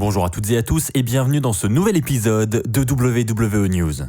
Bonjour à toutes et à tous et bienvenue dans ce nouvel épisode de WWE News.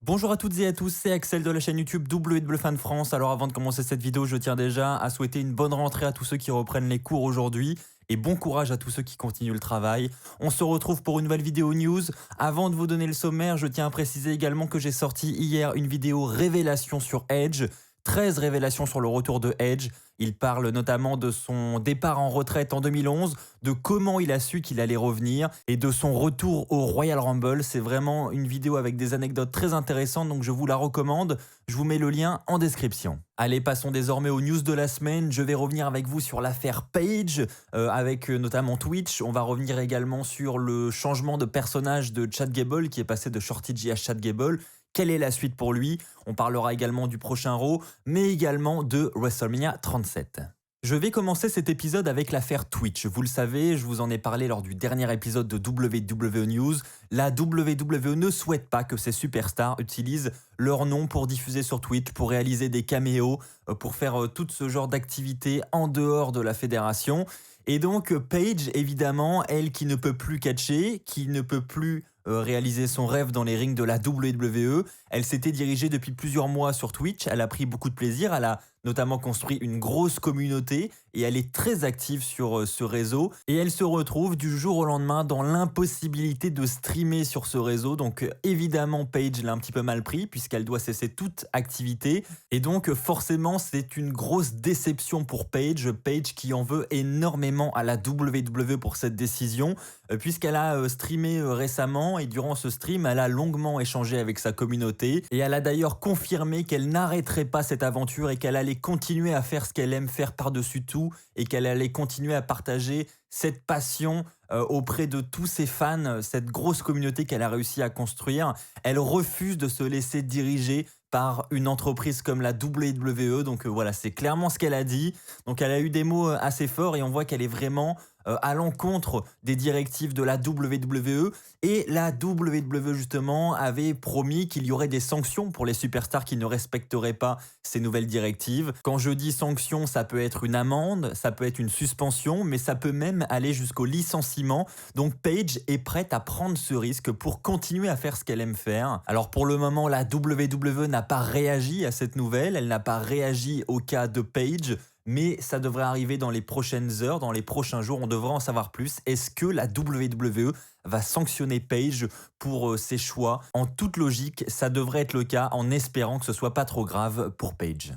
Bonjour à toutes et à tous, c'est Axel de la chaîne YouTube WWE Fan France. Alors avant de commencer cette vidéo, je tiens déjà à souhaiter une bonne rentrée à tous ceux qui reprennent les cours aujourd'hui et bon courage à tous ceux qui continuent le travail. On se retrouve pour une nouvelle vidéo news. Avant de vous donner le sommaire, je tiens à préciser également que j'ai sorti hier une vidéo révélation sur Edge. 13 révélations sur le retour de Edge. Il parle notamment de son départ en retraite en 2011, de comment il a su qu'il allait revenir et de son retour au Royal Rumble. C'est vraiment une vidéo avec des anecdotes très intéressantes, donc je vous la recommande. Je vous mets le lien en description. Allez, passons désormais aux news de la semaine. Je vais revenir avec vous sur l'affaire Paige, avec notamment Twitch. On va revenir également sur le changement de personnage de Chad Gable qui est passé de Shorty G à Chad Gable. Quelle est la suite pour lui? On parlera également du prochain Raw, mais également de WrestleMania 37. Je vais commencer cet épisode avec l'affaire Twitch. Vous le savez, je vous en ai parlé lors du dernier épisode de WWE News. La WWE ne souhaite pas que ces superstars utilisent leur nom pour diffuser sur Twitch, pour réaliser des caméos, pour faire tout ce genre d'activités en dehors de la fédération. Et donc Paige, évidemment, elle qui ne peut plus catcher, qui ne peut plus réaliser son rêve dans les rings de la WWE. Elle s'était dirigée depuis plusieurs mois sur Twitch, elle a pris beaucoup de plaisir, elle a notamment construit une grosse communauté et elle est très active sur ce réseau et elle se retrouve du jour au lendemain dans l'impossibilité de streamer sur ce réseau. Donc évidemment Paige l'a un petit peu mal pris puisqu'elle doit cesser toute activité et donc forcément c'est une grosse déception pour Paige qui en veut énormément à la WWE pour cette décision puisqu'elle a streamé récemment et durant ce stream elle a longuement échangé avec sa communauté et elle a d'ailleurs confirmé qu'elle n'arrêterait pas cette aventure et qu'elle allait continuer à faire ce qu'elle aime faire par-dessus tout et qu'elle allait continuer à partager cette passion auprès de tous ses fans, cette grosse communauté qu'elle a réussi à construire. Elle refuse de se laisser diriger par une entreprise comme la WWE. Donc voilà, c'est clairement ce qu'elle a dit. Donc elle a eu des mots assez forts et on voit qu'elle est vraiment à l'encontre des directives de la WWE. Et la WWE justement avait promis qu'il y aurait des sanctions pour les superstars qui ne respecteraient pas ces nouvelles directives. Quand je dis sanctions, ça peut être une amende, ça peut être une suspension, mais ça peut même aller jusqu'au licenciement. Donc Paige est prête à prendre ce risque pour continuer à faire ce qu'elle aime faire. Alors pour le moment, la WWE n'a pas réagi à cette nouvelle, elle n'a pas réagi au cas de Paige, mais ça devrait arriver dans les prochaines heures, dans les prochains jours, on devrait en savoir plus. Est-ce que la WWE va sanctionner Paige pour ses choix? En toute logique, ça devrait être le cas en espérant que ce soit pas trop grave pour Paige.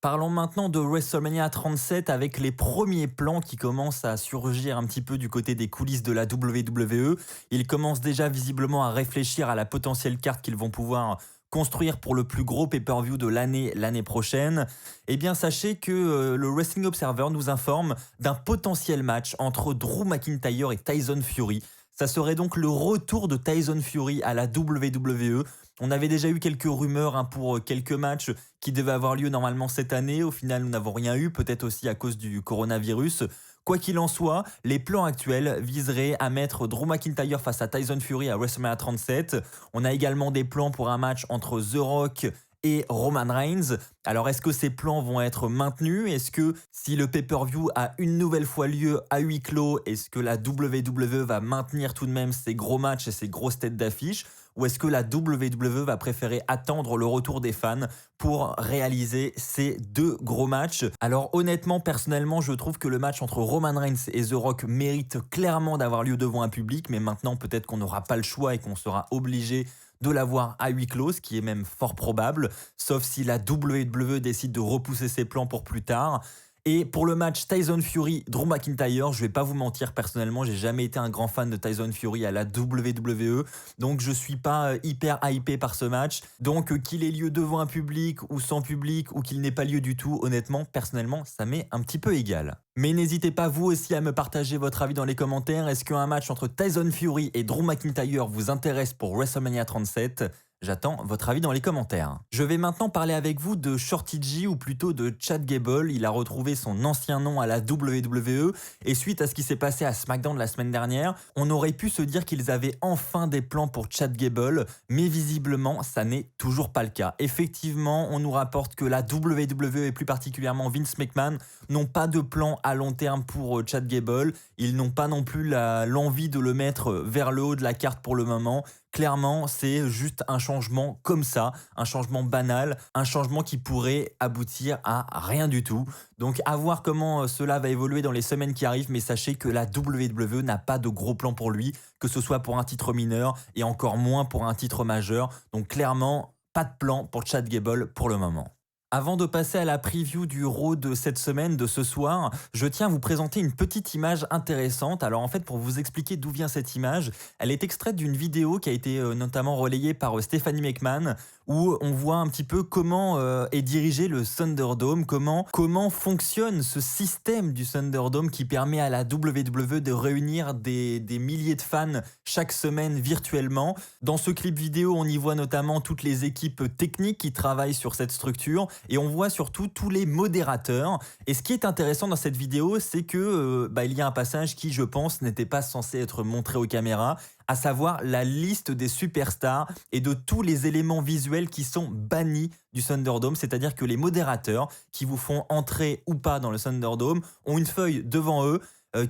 Parlons maintenant de WrestleMania 37 avec les premiers plans qui commencent à surgir un petit peu du côté des coulisses de la WWE. Ils commencent déjà visiblement à réfléchir à la potentielle carte qu'ils vont pouvoir construire pour le plus gros pay-per-view de l'année prochaine. Eh bien, sachez que le Wrestling Observer nous informe d'un potentiel match entre Drew McIntyre et Tyson Fury. Ça serait donc le retour de Tyson Fury à la WWE. On avait déjà eu quelques rumeurs pour quelques matchs qui devaient avoir lieu normalement cette année. Au final, nous n'avons rien eu, peut-être aussi à cause du coronavirus. Quoi qu'il en soit, les plans actuels viseraient à mettre Drew McIntyre face à Tyson Fury à WrestleMania 37. On a également des plans pour un match entre The Rock et Roman Reigns. Alors est-ce que ces plans vont être maintenus? Est-ce que si le pay-per-view a une nouvelle fois lieu à huis clos, est-ce que la WWE va maintenir tout de même ces gros matchs et ces grosses têtes d'affiche? Ou est-ce que la WWE va préférer attendre le retour des fans pour réaliser ces deux gros matchs? Alors honnêtement, personnellement, je trouve que le match entre Roman Reigns et The Rock mérite clairement d'avoir lieu devant un public, mais maintenant peut-être qu'on n'aura pas le choix et qu'on sera obligé de l'avoir à huis clos, ce qui est même fort probable, sauf si la WWE décide de repousser ses plans pour plus tard. Et pour le match Tyson Fury-Drew McIntyre, je vais pas vous mentir, personnellement, j'ai jamais été un grand fan de Tyson Fury à la WWE, donc je suis pas hyper hypé par ce match. Donc qu'il ait lieu devant un public ou sans public ou qu'il n'ait pas lieu du tout, honnêtement, personnellement, ça m'est un petit peu égal. Mais n'hésitez pas vous aussi à me partager votre avis dans les commentaires. Est-ce qu'un match entre Tyson Fury et Drew McIntyre vous intéresse pour WrestleMania 37 ? J'attends votre avis dans les commentaires. Je vais maintenant parler avec vous de Shorty G ou plutôt de Chad Gable. Il a retrouvé son ancien nom à la WWE et suite à ce qui s'est passé à SmackDown la semaine dernière, on aurait pu se dire qu'ils avaient enfin des plans pour Chad Gable, mais visiblement ça n'est toujours pas le cas. Effectivement, on nous rapporte que la WWE et plus particulièrement Vince McMahon n'ont pas de plan à long terme pour Chad Gable. Ils n'ont pas non plus l'envie de le mettre vers le haut de la carte pour le moment. Clairement, c'est juste un changement comme ça, un changement banal, un changement qui pourrait aboutir à rien du tout. Donc à voir comment cela va évoluer dans les semaines qui arrivent, mais sachez que la WWE n'a pas de gros plan pour lui, que ce soit pour un titre mineur et encore moins pour un titre majeur. Donc clairement, pas de plan pour Chad Gable pour le moment. Avant de passer à la preview du Raw de cette semaine, de ce soir, je tiens à vous présenter une petite image intéressante. Alors en fait, pour vous expliquer d'où vient cette image, elle est extraite d'une vidéo qui a été notamment relayée par Stephanie McMahon, où on voit un petit peu comment est dirigé le Thunderdome, comment fonctionne ce système du Thunderdome qui permet à la WWE de réunir des milliers de fans chaque semaine virtuellement. Dans ce clip vidéo, on y voit notamment toutes les équipes techniques qui travaillent sur cette structure et on voit surtout tous les modérateurs. Et ce qui est intéressant dans cette vidéo, c'est que il y a un passage qui, je pense, n'était pas censé être montré aux caméras, à savoir la liste des superstars et de tous les éléments visuels qui sont bannis du Thunderdome, c'est-à-dire que les modérateurs qui vous font entrer ou pas dans le Thunderdome ont une feuille devant eux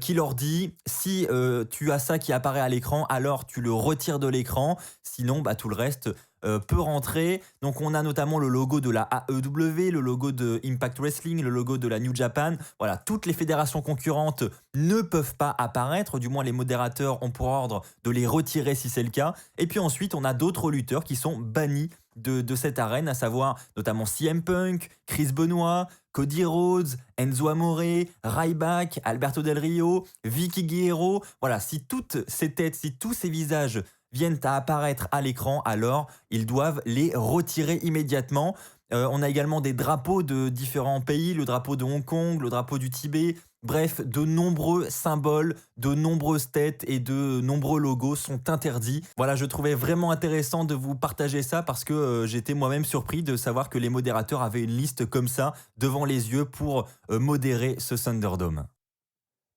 qui leur dit si tu as ça qui apparaît à l'écran, alors tu le retires de l'écran, sinon tout le reste peut rentrer. Donc on a notamment le logo de la AEW, le logo de Impact Wrestling, le logo de la New Japan. Voilà, toutes les fédérations concurrentes ne peuvent pas apparaître, du moins les modérateurs ont pour ordre de les retirer si c'est le cas. Et puis ensuite on a d'autres lutteurs qui sont bannis de cette arène, à savoir notamment CM Punk, Chris Benoit, Cody Rhodes, Enzo Amore, Ryback, Alberto Del Rio, Vicky Guerrero. Voilà, si toutes ces têtes, si tous ces visages viennent à apparaître à l'écran, alors ils doivent les retirer immédiatement. On a également des drapeaux de différents pays, le drapeau de Hong Kong, le drapeau du Tibet. Bref, de nombreux symboles, de nombreuses têtes et de nombreux logos sont interdits. Voilà, je trouvais vraiment intéressant de vous partager ça parce que j'étais moi-même surpris de savoir que les modérateurs avaient une liste comme ça devant les yeux pour modérer ce Thunderdome.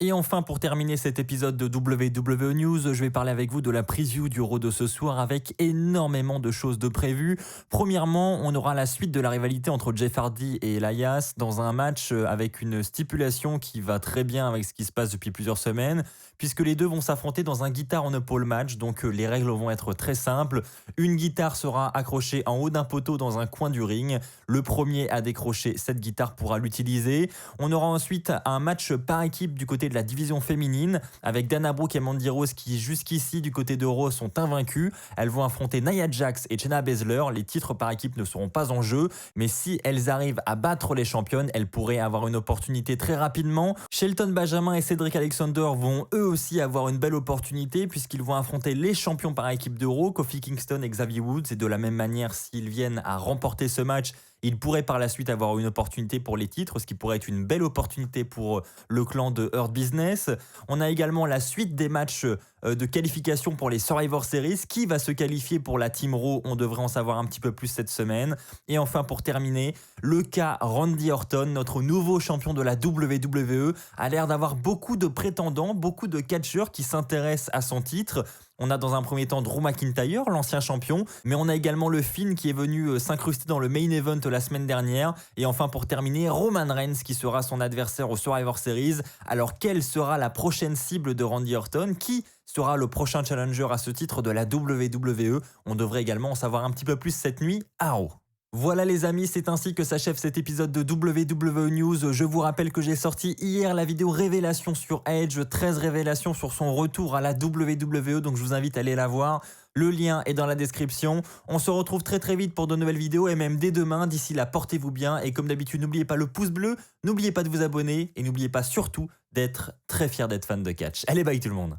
Et enfin, pour terminer cet épisode de WWE News, je vais parler avec vous de la preview du Raw de ce soir avec énormément de choses de prévues. Premièrement, on aura la suite de la rivalité entre Jeff Hardy et Elias dans un match avec une stipulation qui va très bien avec ce qui se passe depuis plusieurs semaines, puisque les deux vont s'affronter dans un guitar on a pole match, donc les règles vont être très simples. Une guitare sera accrochée en haut d'un poteau dans un coin du ring. Le premier à décrocher cette guitare pourra l'utiliser. On aura ensuite un match par équipe du côté de la division féminine avec Dana Brooke et Mandy Rose qui jusqu'ici du côté de Raw sont invaincus. Elles vont affronter Nia Jax et Shayna Baszler. Les titres par équipe ne seront pas en jeu, mais si elles arrivent à battre les championnes, elles pourraient avoir une opportunité très rapidement. Shelton Benjamin et Cedric Alexander vont eux aussi avoir une belle opportunité puisqu'ils vont affronter les champions par équipe de Raw, Kofi Kingston et Xavier Woods, et de la même manière, s'ils viennent à remporter ce match, ils pourraient par la suite avoir une opportunité pour les titres, ce qui pourrait être une belle opportunité pour le clan de Hurt Business. On a également la suite des matchs de qualification pour les Survivor Series. Qui va se qualifier pour la Team Raw? On devrait en savoir un petit peu plus cette semaine. Et enfin, pour terminer, le cas Randy Orton, notre nouveau champion de la WWE, a l'air d'avoir beaucoup de prétendants, beaucoup de catcheurs qui s'intéressent à son titre. On a dans un premier temps Drew McIntyre, l'ancien champion, mais on a également le Finn qui est venu s'incruster dans le main event la semaine dernière. Et enfin, pour terminer, Roman Reigns qui sera son adversaire au Survivor Series. Alors, quelle sera la prochaine cible de Randy Orton? Qui sera le prochain challenger à ce titre de la WWE? On devrait également en savoir un petit peu plus cette nuit à Raw. Voilà les amis, c'est ainsi que s'achève cet épisode de WWE News. Je vous rappelle que j'ai sorti hier la vidéo révélation sur Edge, 13 révélations sur son retour à la WWE, donc je vous invite à aller la voir. Le lien est dans la description. On se retrouve très très vite pour de nouvelles vidéos et même dès demain. D'ici là, portez-vous bien et comme d'habitude, n'oubliez pas le pouce bleu, n'oubliez pas de vous abonner et n'oubliez pas surtout d'être très fier d'être fan de catch. Allez, bye tout le monde.